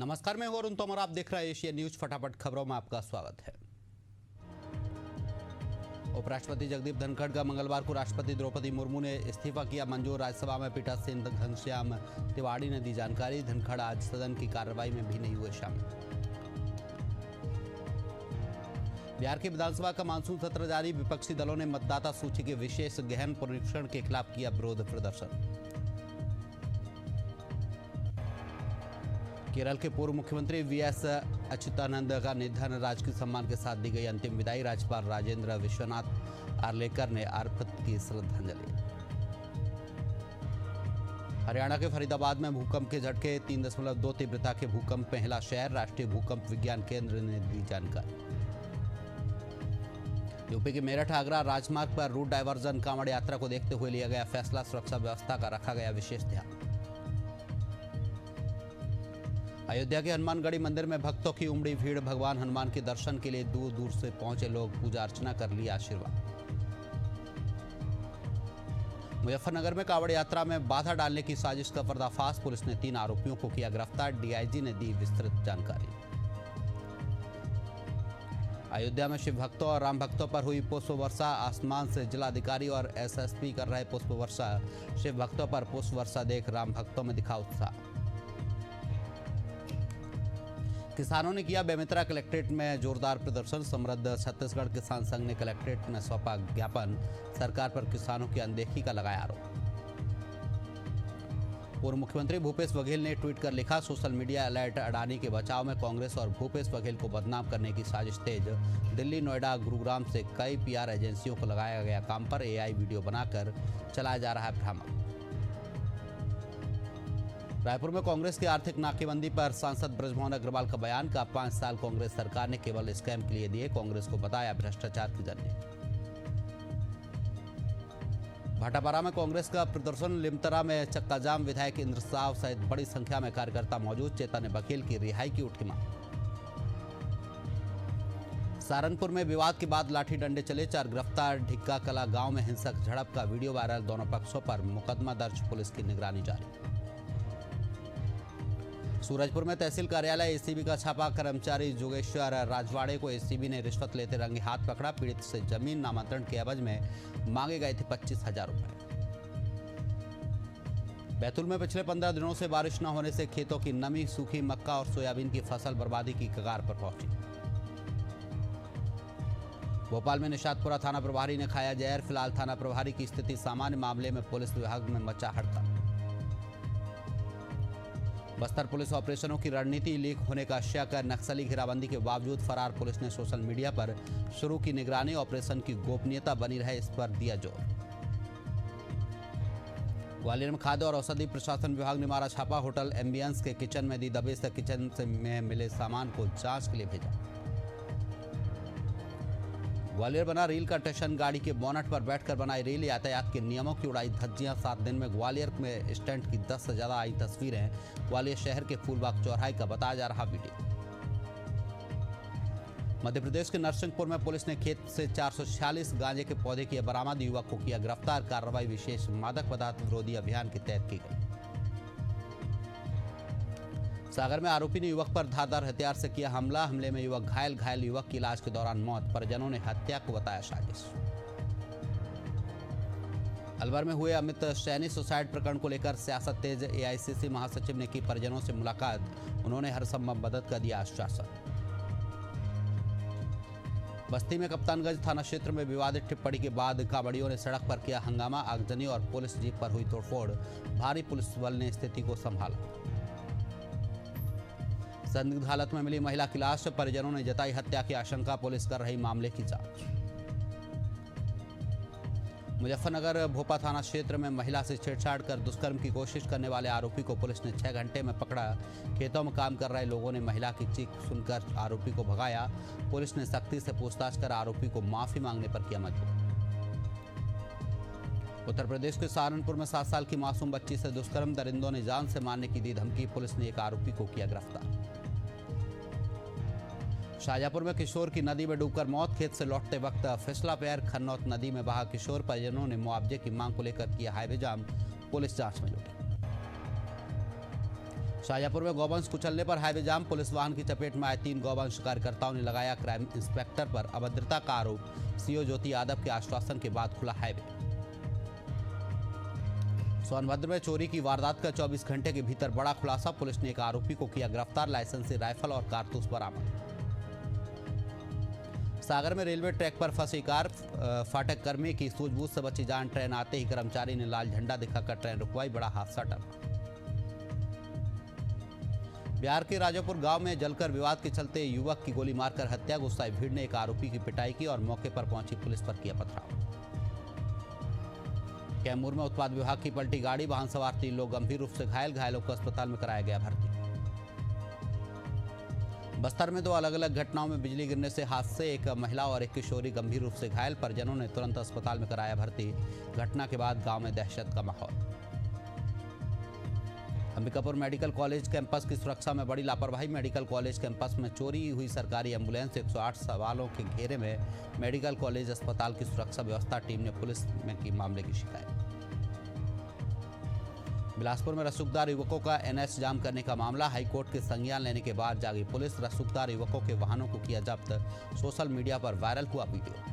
नमस्कार, मैं हूं अरुण तोमर। आप देख रहे हैं एशिया न्यूज। फटाफट खबरों में आपका स्वागत है। उपराष्ट्रपति जगदीप धनखड़ का मंगलवार को राष्ट्रपति द्रौपदी मुर्मू ने इस्तीफा किया मंजूर। राज्यसभा में पीठासीन घनश्याम तिवारी ने दी जानकारी। धनखड़ आज सदन की कार्रवाई में भी नहीं हुए शामिल। बिहार की विधानसभा का मानसून सत्र जारी। विपक्षी दलों ने मतदाता सूची के विशेष गहन पुनरीक्षण के खिलाफ किया विरोध प्रदर्शन। केरल के पूर्व मुख्यमंत्री वीएस अच्युतानंद का निधन। राजकीय सम्मान के साथ दी गई अंतिम विदाई। राज्यपाल राजेंद्र विश्वनाथ आर्लेकर ने अर्पित की श्रद्धांजलि। हरियाणा के फरीदाबाद में भूकंप के झटके। 3.2 तीव्रता के भूकंप में हिला शहर। राष्ट्रीय भूकंप विज्ञान केंद्र ने दी जानकारी। यूपी के मेरठ आगरा राजमार्ग पर रूट डायवर्जन। कांवड़ यात्रा को देखते हुए लिया गया फैसला। सुरक्षा व्यवस्था का रखा गया विशेष ध्यान। अयोध्या के हनुमानगढ़ी मंदिर में भक्तों की उमड़ी भीड़। भगवान हनुमान के दर्शन के लिए दूर दूर से पहुंचे लोग। पूजा अर्चना कर लिया आशीर्वाद। मुजफ्फरनगर में कांवड़ यात्रा में बाधा डालने की साजिश का पर्दाफाश। पुलिस ने 3 आरोपियों को किया गिरफ्तार। डीआईजी ने दी विस्तृत जानकारी। अयोध्या में शिव भक्तों और राम भक्तों पर हुई पुष्प वर्षा। आसमान से जिलाधिकारी और एसएसपी कर रहे पुष्प वर्षा। शिव भक्तों पर पुष्प वर्षा देख राम भक्तों में दिखा उत्साह। किसानों ने किया बेमेतरा कलेक्ट्रेट में जोरदार प्रदर्शन। समृद्ध छत्तीसगढ़ किसान संघ ने कलेक्ट्रेट में सौंपा ज्ञापन। सरकार पर किसानों की अनदेखी का लगाया आरोप। पूर्व मुख्यमंत्री भूपेश बघेल ने ट्वीट कर लिखा, सोशल मीडिया अलर्ट। अडानी के बचाव में कांग्रेस और भूपेश बघेल को बदनाम करने की साजिश तेज। दिल्ली, नोएडा, गुरुग्राम से कई पीआर एजेंसियों को लगाया गया काम पर। एआई वीडियो बनाकर चलाया जा रहा है भ्रामक। रायपुर में कांग्रेस की आर्थिक नाकेबंदी पर सांसद बृजमोहन अग्रवाल का बयान। का 5 साल कांग्रेस सरकार ने केवल स्कैम के लिए दिए। कांग्रेस को बताया भ्रष्टाचार की जन्य। भाटापारा में कांग्रेस का प्रदर्शन। लिमतरा में चक्काजाम। विधायक इंद्र साव सहित बड़ी संख्या में कार्यकर्ता मौजूद। चेतन वकील की रिहाई की उठी मांग। सहारनपुर में विवाद के बाद लाठी डंडे चले। 4 गिरफ्तार। ढिक्का कला गांव में हिंसक झड़प का वीडियो वायरल। दोनों पक्षों पर मुकदमा दर्ज। पुलिस की निगरानी जारी। सूरजपुर में तहसील कार्यालय एसीबी का छापा। कर्मचारी जोगेश्वर राजवाड़े को एसीबी ने रिश्वत लेते रंगे हाथ पकड़ा। पीड़ित से जमीन नामांतरण के एवज में मांगे गए थे 25,000 रुपए। बैतूल में पिछले 15 दिनों से बारिश न होने से खेतों की नमी, सूखी मक्का और सोयाबीन की फसल बर्बादी की कगार पर पहुंची। भोपाल में निशातपुरा थाना प्रभारी ने खाया जहर। फिलहाल थाना प्रभारी की स्थिति सामान्य। मामले में पुलिस विभाग में मचा हड़कंप। बस्तर पुलिस ऑपरेशनों की रणनीति लीक होने का शक। नक्सली घेराबंदी के बावजूद फरार पुलिस ने सोशल मीडिया पर शुरू की निगरानी। ऑपरेशन की गोपनीयता बनी रहे, इस पर दिया जोर। ग्वालियर में खाद्य और औषधि प्रशासन विभाग ने मारा छापा। होटल एम्बियंस के किचन में दी दबिश। किचन में मिले सामान को जांच के लिए भेजा। ग्वालियर बना रील का स्टेशन। गाड़ी के बोनट पर बैठकर बनाई रील। यातायात के नियमों की उड़ाई धज्जियां। 7 दिन में ग्वालियर में स्टंट की 10 से ज्यादा आई तस्वीरें। ग्वालियर शहर के फूलबाग चौराहे का बताया जा रहा वीडियो। मध्य प्रदेश के नरसिंहपुर में पुलिस ने खेत से 446 गांजे के पौधे किए बरामद। युवक को किया गिरफ्तार। कार्रवाई विशेष मादक पदार्थ विरोधी अभियान के तहत की गई। सागर में आरोपी ने युवक पर धारदार हथियार से किया हमला। हमले में युवक घायल। घायल युवक की इलाज के दौरान मौत। परिजनों ने हत्या को बताया साजिश। अलवर में हुए अमित सैनी सुसाइड प्रकरण को लेकर सियासत तेज। एआईसीसी महासचिव ने की परिजनों से मुलाकात। उन्होंने हर संभव मदद का दिया आश्वासन। बस्ती में कप्तानगंज थाना क्षेत्र में विवादित टिप्पणी के बाद कांवड़ियों ने सड़क पर किया हंगामा। आगजनी और पुलिस जीप पर हुई तोड़फोड़। भारी पुलिस बल ने स्थिति को संभाला। संदिग्ध हालत में मिली महिला की लाश। परिजनों ने जताई हत्या की आशंका। पुलिस कर रही मामले की जांच। मुजफ्फरनगर भोपा थाना क्षेत्र में महिला से छेड़छाड़ कर दुष्कर्म की कोशिश करने वाले आरोपी को पुलिस ने 6 घंटे में पकड़ा। खेतों में काम कर रहे लोगों ने महिला की चीख सुनकर आरोपी को भगाया। पुलिस ने सख्ती से पूछताछ कर आरोपी को माफी मांगने पर किया मजबूर। उत्तर प्रदेश के सहारनपुर में 7 साल की मासूम बच्ची से दुष्कर्म। दरिंदों ने जान से मारने की दी धमकी। पुलिस ने एक आरोपी को किया गिरफ्तार। शाहजहांपुर में किशोर की नदी में डूबकर मौत। खेत से लौटते वक्त फिसला पैर। खन्नौत नदी में बहा किशोर। परिजनों ने मुआवजे की मांग को लेकर किया हाईवे जाम। पुलिस जांच में जुटी। शाजापुर में गौवंश कुचलने पर हाईवे जाम, पुलिस वाहन की चपेट में आए 3 गौवंश कार्यकर्ताओं ने लगाया क्राइम इंस्पेक्टर पर अभद्रता का आरोप। सीओ ज्योति यादव के आश्वासन के बाद खुला हाईवे। सोनभद्र में चोरी की वारदात का 24 घंटे के भीतर बड़ा खुलासा, पुलिस ने एक आरोपी को किया गिरफ्तार, लाइसेंसी राइफल और कारतूस बरामद। सागर में रेलवे ट्रैक पर फंसी कार, फाटक कर्मी की सूझबूझ से बची जान, ट्रेन आते ही कर्मचारी ने लाल झंडा दिखाकर ट्रेन रुकवाई, बड़ा हादसा टला। बिहार के राजापुर गांव में जलकर विवाद के चलते युवक की गोली मारकर हत्या, गुस्साई भीड़ ने एक आरोपी की पिटाई की और मौके पर पहुंची पुलिस पर किया पथराव। कैमूर में उत्पाद विभाग की पलटी गाड़ी, वाहन सवार 3 लोग गंभीर रूप से घायल, घायलों को अस्पताल में कराया गया भर्ती। बस्तर में 2 अलग अलग घटनाओं में बिजली गिरने से हादसे, एक महिला और एक किशोरी गंभीर रूप से घायल, परिजनों ने तुरंत अस्पताल में कराया भर्ती। घटना के बाद गांव में दहशत का माहौल। अंबिकापुर मेडिकल कॉलेज कैंपस की सुरक्षा में बड़ी लापरवाही, मेडिकल कॉलेज कैंपस में चोरी हुई सरकारी एम्बुलेंस, 108 सवालों के घेरे में मेडिकल कॉलेज अस्पताल की सुरक्षा व्यवस्था, टीम ने पुलिस में की मामले की शिकायत। बिलासपुर में रसूखदार युवकों का एनएच जाम करने का मामला, हाईकोर्ट के संज्ञान लेने के बाद जागी पुलिस, रसूखदार युवकों के वाहनों को किया जब्त, सोशल मीडिया पर वायरल हुआ वीडियो।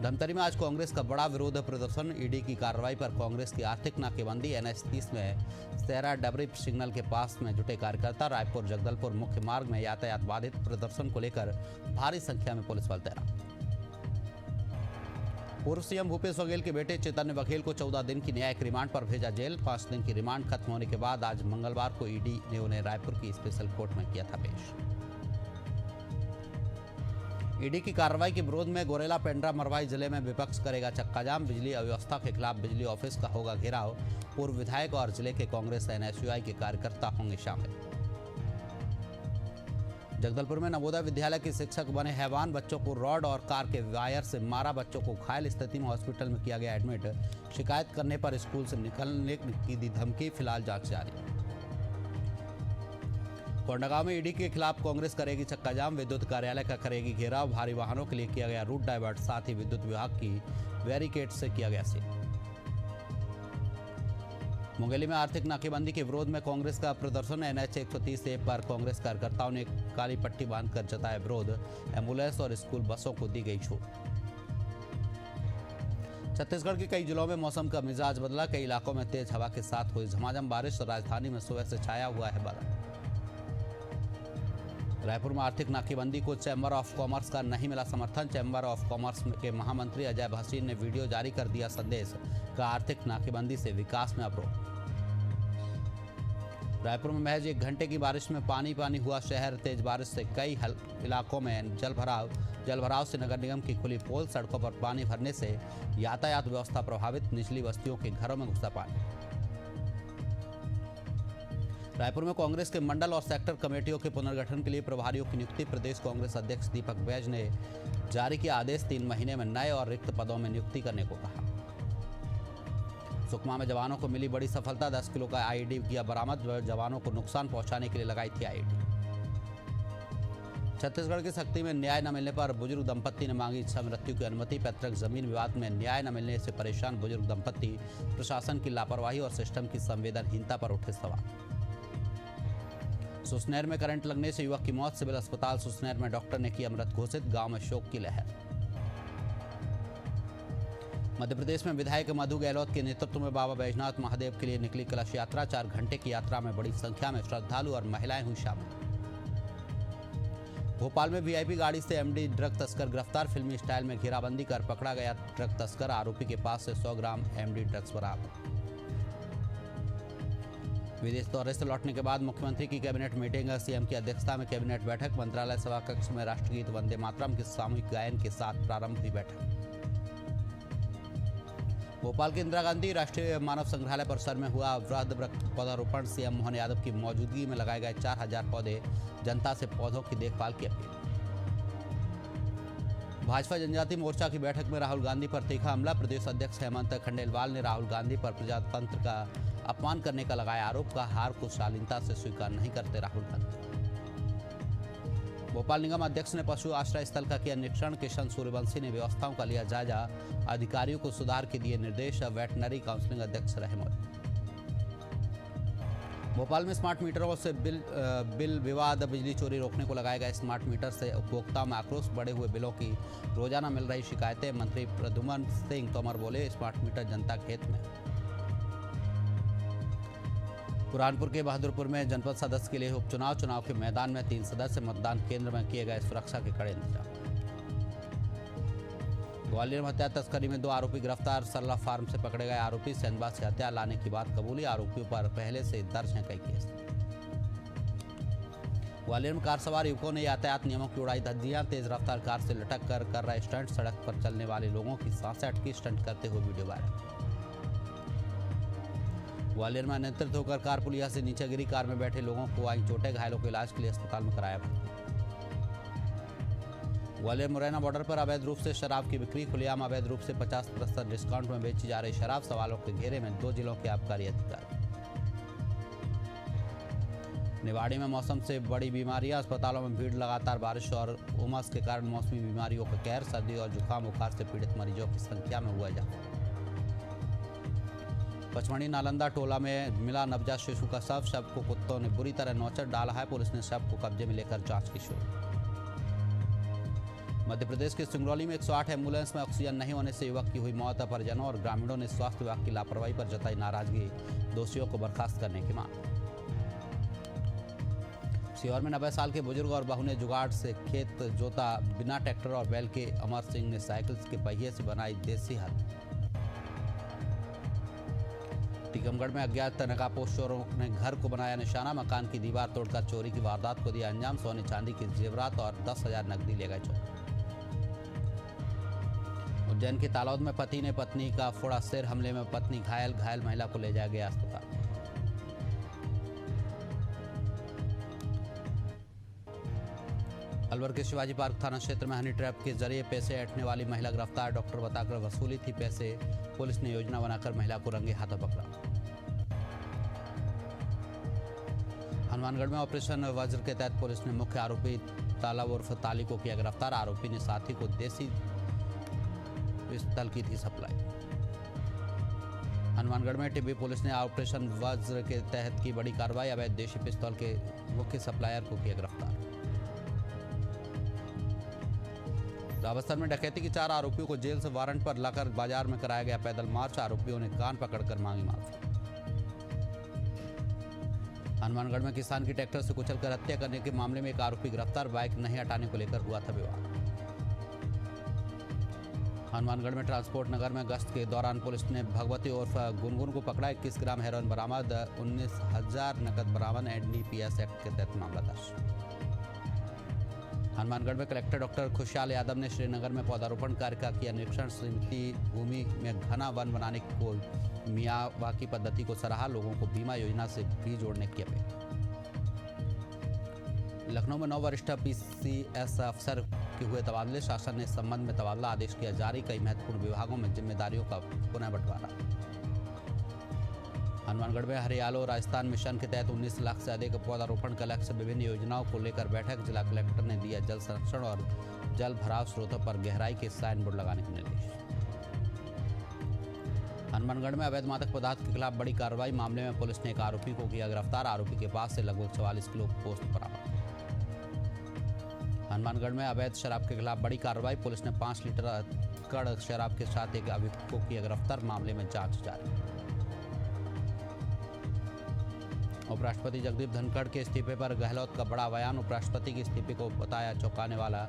धमतरी में आज कांग्रेस का बड़ा विरोध प्रदर्शन, ईडी की कार्रवाई पर कांग्रेस की आर्थिक नाकेबंदी, एनएच 30 में सहरा डबरी सिग्नल के पास में जुटे कार्यकर्ता, रायपुर जगदलपुर मुख्य मार्ग में यातायात बाधित, प्रदर्शन को लेकर भारी संख्या में पुलिस बल तैनात। पूर्व सीएम भूपेश बघेल के बेटे चैतन्य बघेल को 14 दिन की न्यायिक रिमांड पर भेजा जेल, 5 दिन की रिमांड खत्म होने के बाद आज मंगलवार को ईडी ने उन्हें रायपुर की स्पेशल कोर्ट में किया था पेश। ईडी की कार्रवाई के विरोध में गोरेला पेंड्रा मरवाई जिले में विपक्ष करेगा चक्का जाम, बिजली अव्यवस्था के खिलाफ बिजली ऑफिस का होगा घेराव, पूर्व विधायक और जिले के कांग्रेस एनएसयूआई के कार्यकर्ता होंगे शामिल। जगदलपुर में नवोदय विद्यालय के शिक्षक बने हैवान, बच्चों को रॉड और कार के वायर से मारा, बच्चों को घायल स्थिति में हॉस्पिटल में किया गया एडमिट, शिकायत करने पर स्कूल से निकलने की दी धमकी, फिलहाल जांच जारी। कोंडागांव में ईडी के खिलाफ कांग्रेस करेगी चक्का जाम, विद्युत कार्यालय का करेगी घेराव, भारी वाहनों के लिए किया गया रूट डाइवर्ट, साथ ही विद्युत विभाग की बैरिकेड से किया गया सील। मुंगेली में आर्थिक नाकेबंदी के विरोध में कांग्रेस का प्रदर्शन, एनएच 130 पर कांग्रेस कार्यकर्ताओं ने काली पट्टी बांधकर जताया विरोध, एम्बुलेंस और स्कूल बसों को दी गई छूट। छत्तीसगढ़ के कई जिलों में मौसम का मिजाज बदला, कई इलाकों में तेज हवा के साथ हुई झमाझम बारिश, राजधानी में सुबह से छाया हुआ है बादल। रायपुर में आर्थिक नाकेबंदी को चैम्बर ऑफ कॉमर्स का नहीं मिला समर्थन, चैम्बर ऑफ कॉमर्स के महामंत्री अजय भसीन ने वीडियो जारी कर दिया संदेश का आर्थिक नाकेबंदी से विकास में अवरोध। रायपुर में महज 1 घंटे की बारिश में पानी पानी हुआ शहर, तेज बारिश से कई इलाकों में जलभराव से नगर निगम की खुली पोल, सड़कों पर पानी भरने से यातायात व्यवस्था प्रभावित, निचली बस्तियों के घरों में घुसा पानी। रायपुर में कांग्रेस के मंडल और सेक्टर कमेटियों के पुनर्गठन के लिए प्रभारियों की नियुक्ति, प्रदेश कांग्रेस अध्यक्ष दीपक बैज ने जारी किया आदेश, 3 महीने में नए और रिक्त पदों में नियुक्ति करने को कहा। सुकमा में जवानों को मिली बड़ी सफलता, 10 किलो का आईईडी किया बरामद, जवानों को नुकसान पहुंचाने के लिए लगाई थी आईईडी। छत्तीसगढ़ की सख्ती में न्याय न मिलने पर बुजुर्ग दंपत्ति ने मांगी इच्छा मृत्यु की अनुमति, पैतृक जमीन विवाद में न्याय न मिलने से परेशान बुजुर्ग दंपत्ति, प्रशासन की लापरवाही और सिस्टम की संवेदनहीनता पर उठे सवाल। सुसनेर में करंट लगने से युवक की मौत, सिविल अस्पताल सुसनेर में डॉक्टर ने किया मृत घोषित, गांव में शोक की लहर। मध्य प्रदेश में विधायक मधु गहलोत के नेतृत्व में बाबा बैजनाथ महादेव के लिए निकली कलश यात्रा, 4 घंटे की यात्रा में बड़ी संख्या में श्रद्धालु और महिलाएं हुई शामिल। भोपाल में वीआईपी गाड़ी से एमडी ड्रग तस्कर गिरफ्तार, फिल्मी स्टाइल में घेराबंदी कर पकड़ा गया ड्रग तस्कर, आरोपी के पास से 100 ग्राम एमडी ड्रग्स बरामद। विदेश दौरे से लौटने के बाद मुख्यमंत्री की कैबिनेट मीटिंग, सीएम की अध्यक्षता में कैबिनेट बैठक, मंत्रालय सभा कक्ष में राष्ट्रगीत वंदे मातरम के सामूहिक गायन के साथ प्रारंभ हुई बैठक। भोपाल के इंदिरा गांधी राष्ट्रीय मानव संग्रहालय परिसर में हुआ वृहद पौधारोपण, सीएम मोहन यादव की मौजूदगी में लगाए गए 4000 पौधे, जनता से पौधों की देखभाल की अपील। भाजपा जनजाति मोर्चा की बैठक में राहुल गांधी पर तीखा हमला, प्रदेश अध्यक्ष हेमंत खंडेलवाल ने राहुल गांधी पर प्रजातंत्र का अपमान करने का लगाया आरोप, का हार को शालीनता से स्वीकार नहीं करते राहुल गांधी। भोपाल निगम अध्यक्ष ने पशु आश्रय स्थल का किया निरीक्षण, किशन सूर्यवंशी ने व्यवस्थाओं का लिया जायजा, अधिकारियों को सुधार के दिए निर्देश, वेटनरी काउंसिलिंग अध्यक्ष रहे मौजूद। भोपाल में स्मार्ट मीटरों से बिल विवाद। बिजली चोरी रोकने को लगाए गए स्मार्ट मीटर से उपभोक्ताओं में आक्रोश। बढ़े हुए बिलों की रोजाना मिल रही शिकायतें। मंत्री प्रद्युम्न सिंह तोमर बोले, स्मार्ट मीटर जनता के हित में। बुरहानपुर के बहादुरपुर में जनपद सदस्य के लिए उपचुनाव। चुनाव के मैदान में 3 सदस्य। मतदान केंद्र में किए गए सुरक्षा के कड़े इंतजाम। ग्वालियर में हत्या तस्करी में 2 आरोपी गिरफ्तार। सरला फार्म से पकड़े गए आरोपी सेंधबाज से हत्या लाने की बात कबूली। आरोपियों पर पहले से दर्ज हैं कई केस। ग्वालियर में कार सवार युवकों ने यातायात नियमों की उड़ाई धज्जियां। तेज रफ्तार कार से लटक कर रहे स्टंट। सड़क पर चलने वाले लोगों की सांसें अटकी। स्टंट करते हुए वीडियो वायरल। ग्वालियर में अनियंत्रित होकर कार पुलिया से नीचे गिरी। कार में बैठे लोगों को आई चोटें। घायलों को इलाज के लिए अस्पताल में कराया भर्ती। ग्वालियर मुरैना बॉर्डर पर अवैध रूप से शराब की बिक्री। खुलेआम अवैध रूप से 50% डिस्काउंट में बेची जा रही शराब। सवालों के घेरे में 2 जिलों के आबकारी अधिकारी। निवाड़ी में मौसम से बड़ी बीमारियां। अस्पतालों में भीड़। लगातार बारिश और उमस के कारण मौसमी बीमारियों का कहर। सर्दी और जुकाम बुखार से पीड़ित मरीजों की संख्या में हुआ इजाफा। पचमढ़ी नालंदा टोला में मिला नवजात शिशु का शव को कुत्तों ने बुरी तरह नौचर डाला है। पुलिस ने शव को कब्जे में लेकर जांच की शुरू। मध्य प्रदेश के सिंगरौली में 108 एम्बुलेंस में ऑक्सीजन नहीं होने से युवक की हुई मौत। परिजनों और ग्रामीणों ने स्वास्थ्य विभाग की लापरवाही पर जताई नाराजगी। दोषियों को बर्खास्त करने की मांग। सीहोर में 90 साल के बुजुर्ग और बहू ने जुगाड़ से खेत जोता। बिना ट्रैक्टर और बैल के अमर सिंह ने साइकिल के पहिए से बनाई देसी हल। टीकमगढ़ में अज्ञात नकाबपोश चोरों ने घर को बनाया निशाना। मकान की दीवार तोड़कर चोरी की वारदात को दिया अंजाम। सोने चांदी के जेवरात और 10,000 नकदी ले गए चोर। उज्जैन के तालौद में पति ने पत्नी का फोड़ा सिर। हमले में पत्नी घायल महिला को ले जाया गया अस्पताल। अलवर के शिवाजी पार्क थाना क्षेत्र में हनी ट्रैप के जरिए पैसे ऐंठने वाली महिला गिरफ्तार। डॉक्टर बताकर वसूली थी पैसे। पुलिस ने योजना बनाकर महिला को रंगे हाथों पकड़ा। हनुमानगढ़ में ऑपरेशन वज्र के तहत पुलिस ने मुख्य आरोपी ताला उर्फ ताली को किया गिरफ्तार। आरोपी ने साथी को देसी पिस्तौल की थी सप्लाई। हनुमानगढ़ में टिब्बी पुलिस ने ऑपरेशन वज्र के तहत की बड़ी कार्रवाई। अवैध देशी पिस्तौल के मुख्य सप्लायर को किया गिरफ्तार। रावतसर में डकैती के 4 आरोपियों को जेल से वारंट पर लाकर बाजार में कराया गया पैदल मार्च। आरोपियों ने कान पकड़कर मांगी माफी। हनुमानगढ़ में किसान की ट्रैक्टर से कुचलकर हत्या करने के मामले में एक आरोपी गिरफ्तार। बाइक नहीं हटाने को लेकर हुआ था विवाद। हनुमानगढ़ में ट्रांसपोर्ट नगर में गश्त के दौरान पुलिस ने भगवती उर्फ गुनगुन को पकड़ा। 21 ग्राम हेरोइन बरामद। 19,000 नकद बरामद। NDPS एक्ट के तहत मामला दर्ज। हनुमानगढ़ में कलेक्टर डॉक्टर खुशहाल यादव ने श्रीनगर में पौधारोपण कार्य का किया निरीक्षण। सीमित भूमि में घना वन बनाने को मियावाकी पद्धति को सराहा। लोगों को बीमा योजना से भी जोड़ने की अपील। लखनऊ में 9 वरिष्ठ PCS अफसर के हुए तबादले। शासन ने इस संबंध में तबादला आदेश किया जारी। कई महत्वपूर्ण विभागों में जिम्मेदारियों का पुनः बंटवारा। हनुमानगढ़ में हरियालो राजस्थान मिशन के तहत 19 लाख से अधिक पौधारोपण का लक्ष्य। विभिन्न योजनाओं को लेकर बैठक। जिला कलेक्टर ने दिया जल संरक्षण और जल भराव स्रोतों पर गहराई के साइन बोर्ड लगाने के निर्देश। हनुमानगढ़ में अवैध मादक पदार्थ के खिलाफ बड़ी कार्रवाई। मामले में पुलिस ने एक आरोपी को किया गिरफ्तार। आरोपी के पास से लगभग 44 किलो पोस्ट बरामद। हनुमानगढ़ में अवैध शराब के खिलाफ बड़ी कार्रवाई। पुलिस ने 5 लीटर कड़ शराब के साथ एक अभियुक्त को किया गिरफ्तार। मामले में जांच जारी। उपराष्ट्रपति जगदीप धनखड़ के इस्तीफे पर गहलोत का बड़ा बयान। उपराष्ट्रपति के इस्तीफे को बताया चौंकाने वाला।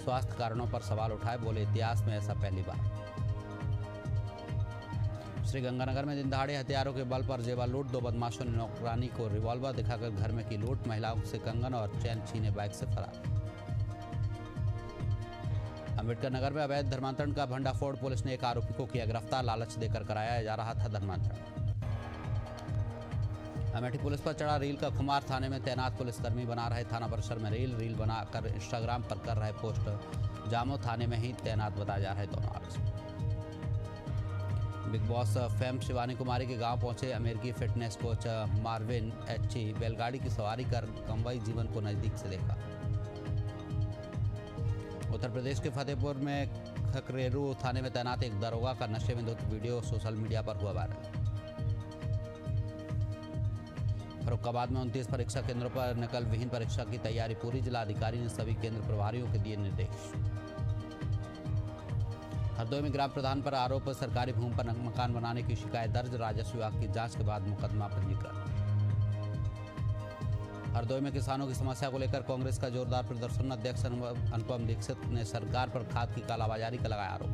स्वास्थ्य कारणों पर सवाल उठाए। बोले, इतिहास में ऐसा पहली बार। श्रीगंगानगर में दिन दहाड़े हथियारों के बल पर जेवर लूट। 2 बदमाशों ने नौकरानी को रिवॉल्वर दिखाकर घर में की लूट। महिलाओं से कंगन और चैन छीने बाइक से फरार। अम्बेडकर नगर में अवैध धर्मांतरण का भंडाफोड़। पुलिस ने एक आरोपी को किया गिरफ्तार। लालच देकर कराया जा रहा था धर्मांतरण। अमेठी पुलिस पर चढ़ा रील का खुमार। थाने में तैनात पुलिसकर्मी बना रहे थाना परिसर में रील बनाकर इंस्टाग्राम पर कर रहे पोस्ट। जामो थाने में ही तैनात बताया जा रहे दोनों आरोपी। Big boss fame Shivani Kumari के गांव पहुंचे अमेरिकी फिटनेस कोच मार्विन एची। बैलगाड़ी की सवारी कर कंवई जीवन को नजदीक से देखा। उत्तर प्रदेश के फतेहपुर में खकरेरू थाने में तैनात एक दरोगा का नशे में धुत वीडियो सोशल मीडिया पर हुआ वायरल। फर्रुखाबाद में 29 परीक्षा केंद्रों पर नकल विहीन परीक्षा की तैयारी पूरी। जिलाधिकारी ने सभी केंद्र प्रभारियों के दिए निर्देश। हरदोई में ग्राम प्रधान पर आरोप, सरकारी भूमि पर मकान बनाने की शिकायत दर्ज। राजस्व विभाग की जांच के बाद मुकदमा पंजीकृत। हरदोई में किसानों की समस्या को लेकर कांग्रेस का जोरदार प्रदर्शन। अध्यक्ष अनुपम दीक्षित ने सरकार पर खाद की कालाबाजारी का लगाया आरोप।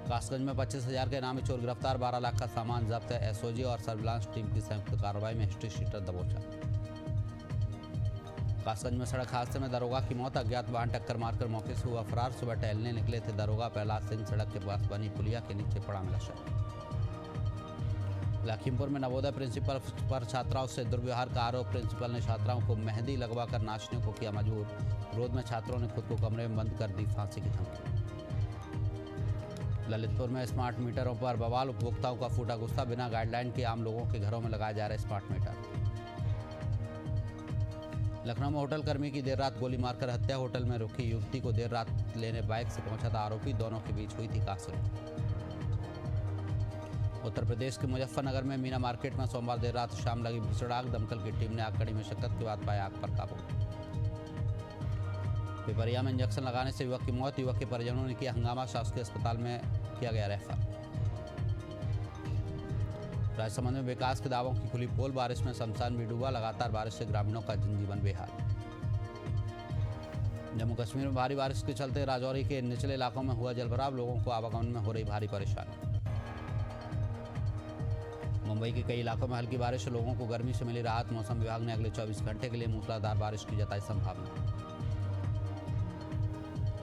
कासगंज में 25,000 के इनामी चोर गिरफ्तार। 12 लाख का सामान जब्त है। एसओजी और सर्विलांस टीम की संयुक्त कार्रवाई में हिस्ट्री शीटर दबोचा। कासगंज में सड़क हादसे में दरोगा की मौत। अज्ञात वाहन टक्कर मारकर मौके से हुआ फरार। सुबह टहलने निकले थे दरोगा प्रहलाद सिंह। सड़क के पास बनी पुलिया के नीचे पड़ा मिला शव। लखीमपुर में नवोदय प्रिंसिपल पर छात्राओं से दुर्व्यवहार का आरोप। प्रिंसिपल ने छात्राओं को मेहंदी लगवाकर नाचने को किया मजबूर। विरोध में छात्रों ने खुद को कमरे में बंद कर दी फांसी की धमकी। ललितपुर में स्मार्ट मीटरों पर बवाल। उपभोक्ताओं का फूटा गुस्सा। बिना गाइडलाइन के आम लोगों के घरों में लगाए जा रहे स्मार्ट मीटर। लखनऊ में होटल कर्मी की देर रात गोली मारकर हत्या। होटल में रुकी युवती को देर रात लेने बाइक से पहुंचा था आरोपी। दोनों के बीच हुई थी कासिल। उत्तर प्रदेश के मुजफ्फरनगर में मीना मार्केट में सोमवार देर रात शाम लगी भीषण आग। दमकल की टीम ने आगकड़ी में शक्कत के बाद पाया आग पर काबू। पिपरिया में इंजेक्शन लगाने से युवक की मौत। युवक के परिजनों ने किया हंगामा। शासकीय अस्पताल में किया गया रेफर। राजसमंद में विकास के दावों की खुली पोल। बारिश में शमशान भी डूबा। लगातार बारिश से ग्रामीणों का जनजीवन बेहाल। जम्मू कश्मीर में भारी बारिश के चलते राजौरी के निचले इलाकों में हुआ जलभराव। लोगों को आवागमन में हो रही भारी परेशानी। मुंबई के कई इलाकों में हल्की बारिश से लोगों को गर्मी से मिली राहत। मौसम विभाग ने अगले 24 घंटे के लिए मूसलाधार बारिश की जताई संभावना।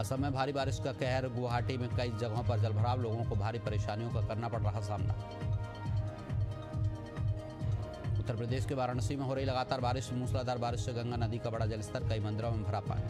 असम में भारी बारिश का कहर। गुवाहाटी में कई जगहों पर जलभराव। लोगों को भारी परेशानियों का करना पड़ रहा सामना। उत्तर प्रदेश के वाराणसी में हो रही लगातार बारिश। मूसलाधार बारिश से गंगा नदी का बड़ा जलस्तर। कई मंदिरों में भरा पानी।